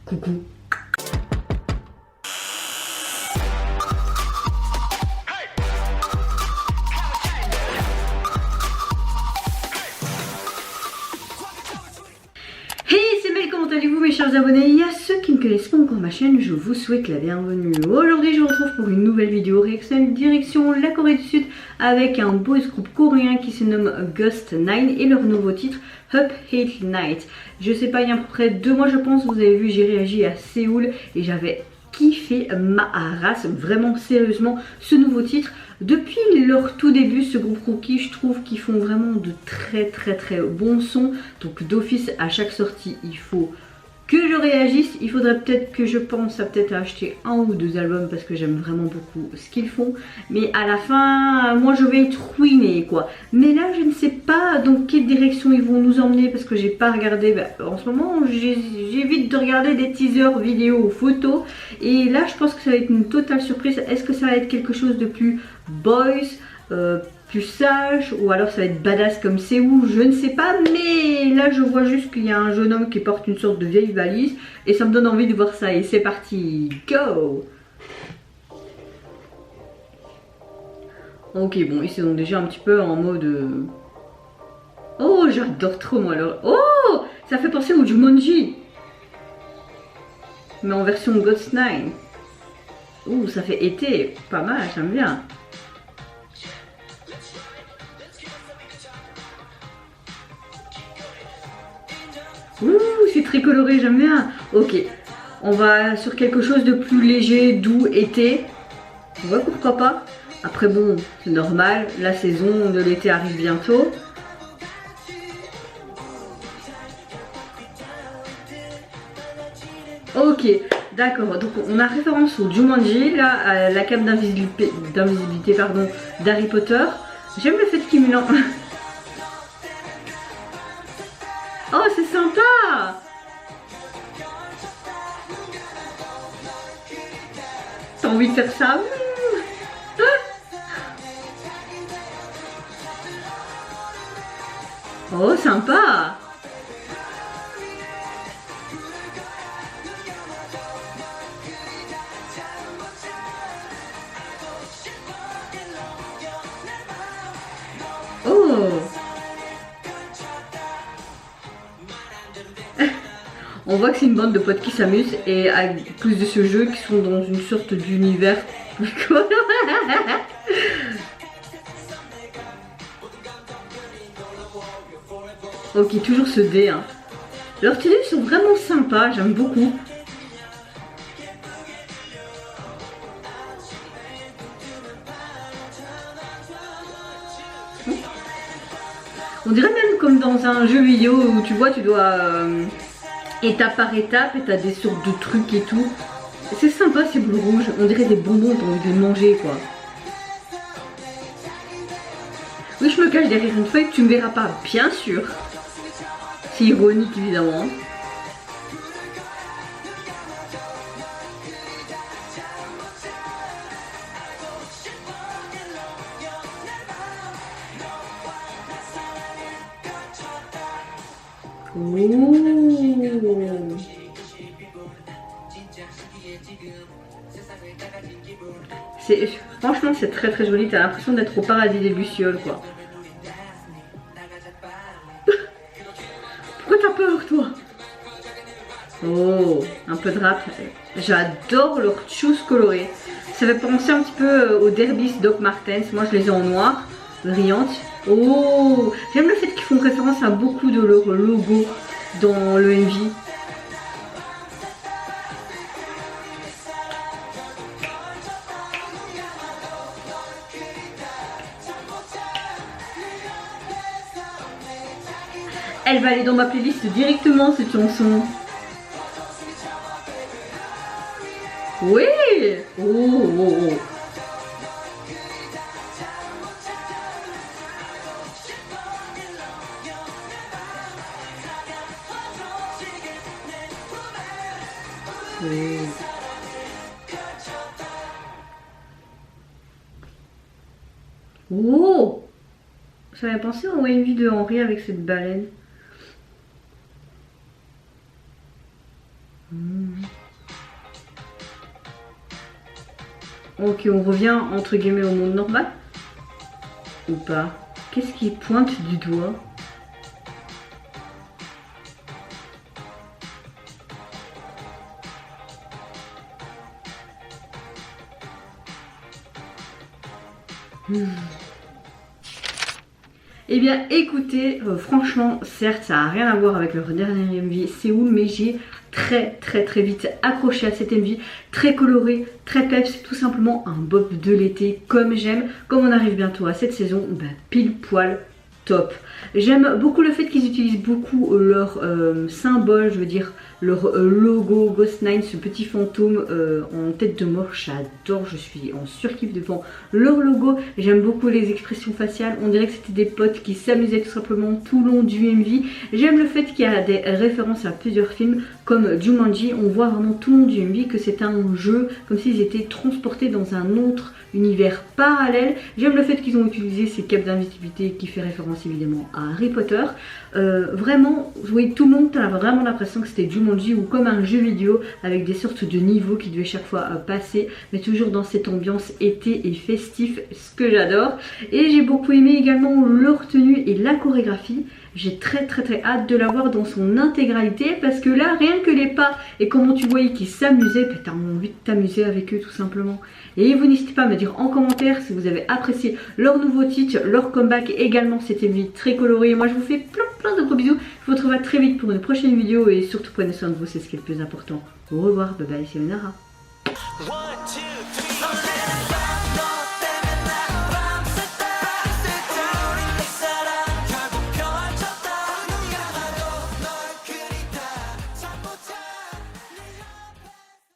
Coucou. Hey, c'est Mel, comment allez-vous mes chers abonnés? Et à ceux qui ne connaissent pas encore ma chaîne, je vous souhaite la bienvenue. Aujourd'hui, je vous retrouve pour une nouvelle vidéo réaction direction la Corée du Sud avec un boys groupe coréen qui se nomme Ghost 9 et leur nouveau titre Up Hate Night. Je sais pas, il y a à peu près 2 mois je pense, vous avez vu, j'ai réagi à Séoul et j'avais kiffé ma race, vraiment sérieusement, ce nouveau titre. Depuis leur tout début, ce groupe rookie, je trouve qu'ils font vraiment de très bons sons. Donc d'office, à chaque sortie, il faut que je réagisse. Il faudrait peut-être que je pense à peut-être acheter 1 ou 2 albums parce que j'aime vraiment beaucoup ce qu'ils font. Mais à la fin, moi je vais être ruinée quoi. Mais là, je ne sais pas dans quelle direction ils vont nous emmener parce que j'ai pas regardé. En ce moment, j'évite de regarder des teasers vidéos ou photos. Et là, je pense que ça va être une totale surprise. Est-ce que ça va être quelque chose de plus boys, plus sage, ou alors ça va être badass comme Séoul, je ne sais pas, mais là je vois juste qu'il y a un jeune homme qui porte une sorte de vieille valise et ça me donne envie de voir ça. Et c'est parti, go. Ok, bon, ils sont déjà un petit peu en mode oh, j'adore trop moi alors. Oh, ça fait penser au Jumanji mais en version Ghost 9. Ouh, ça fait été, pas mal, j'aime bien. Ouh, c'est très coloré, j'aime bien. Ok, on va sur quelque chose de plus léger, doux, été. Ouais, pourquoi pas. Après bon, c'est normal, la saison de l'été arrive bientôt. Ok, d'accord, donc on a référence au Jumanji, là, à la cape d'invisibilité pardon, d'Harry Potter. J'aime le fait qu'il mélange... Oh, c'est sympa! T'as envie de faire ça? Oh, sympa! Oh! On voit que c'est une bande de potes qui s'amusent et à plus de ce jeu qui sont dans une sorte d'univers. Ok, toujours ce dé. Hein. Leurs tenues sont vraiment sympas, j'aime beaucoup. On dirait même comme dans un jeu vidéo où tu vois, tu dois étape par étape et t'as des sortes de trucs et tout. C'est sympa ces boules rouges, on dirait des bonbons, t'as envie de les manger quoi. Oui, je me cache derrière une feuille, tu me verras pas, bien sûr. C'est ironique évidemment. Ouh. Franchement c'est très joli, t'as l'impression d'être au paradis des lucioles quoi. Pourquoi t'as peur toi? Oh, un peu de rap. J'adore leurs shoes colorées. Ça fait penser un petit peu aux Derbys Doc Martens. Moi je les ai en noir, brillantes. Oh, j'aime le fait qu'ils font référence à beaucoup de leurs logos dans le MV. Elle va aller dans ma playlist directement cette chanson. Oui. Oh, oh, oh. Oui. Oh, j'avais pensé au MV de Henri avec cette baleine. Ok, on revient entre guillemets au monde normal. Ou pas? Qu'est-ce qui pointe du doigt? Eh bien écoutez, franchement certes ça n'a rien à voir avec leur dernier MV Séoul, mais j'ai très vite accroché à cette MV, très coloré, très peps, tout simplement un bop de l'été comme j'aime. Comme on arrive bientôt à cette saison, bah, pile poil top. J'aime beaucoup le fait qu'ils utilisent beaucoup leur symbole, je veux dire leur logo Ghost9, ce petit fantôme en tête de mort. J'adore, je suis en surkiff devant leur logo. J'aime beaucoup les expressions faciales, on dirait que c'était des potes qui s'amusaient tout simplement tout le long du MV. J'aime le fait qu'il y a des références à plusieurs films comme Jumanji. On voit vraiment tout le long du MV que c'est un jeu, comme s'ils étaient transportés dans un autre univers parallèle. J'aime le fait qu'ils ont utilisé ces capes d'invisibilité qui fait référence évidemment à Harry Potter. Vraiment, oui, tout le monde a vraiment l'impression que c'était Jumanji ou comme un jeu vidéo avec des sortes de niveaux qui devaient chaque fois passer, mais toujours dans cette ambiance été et festif, ce que j'adore. Et j'ai beaucoup aimé également leur tenue et la chorégraphie. J'ai très hâte de la voir dans son intégralité parce que là, rien que les pas et comment tu voyais qu'ils s'amusaient, bah, t'as envie de t'amuser avec eux tout simplement. Et vous n'hésitez pas à me dire en commentaire si vous avez apprécié leur nouveau titre, leur comeback, également cette MV très colorée. Moi je vous fais plein de gros bisous. Je vous retrouverai très vite pour une prochaine vidéo et surtout prenez soin de vous, c'est ce qui est le plus important. Au revoir, bye bye, c'est Nara. 1, 2, 3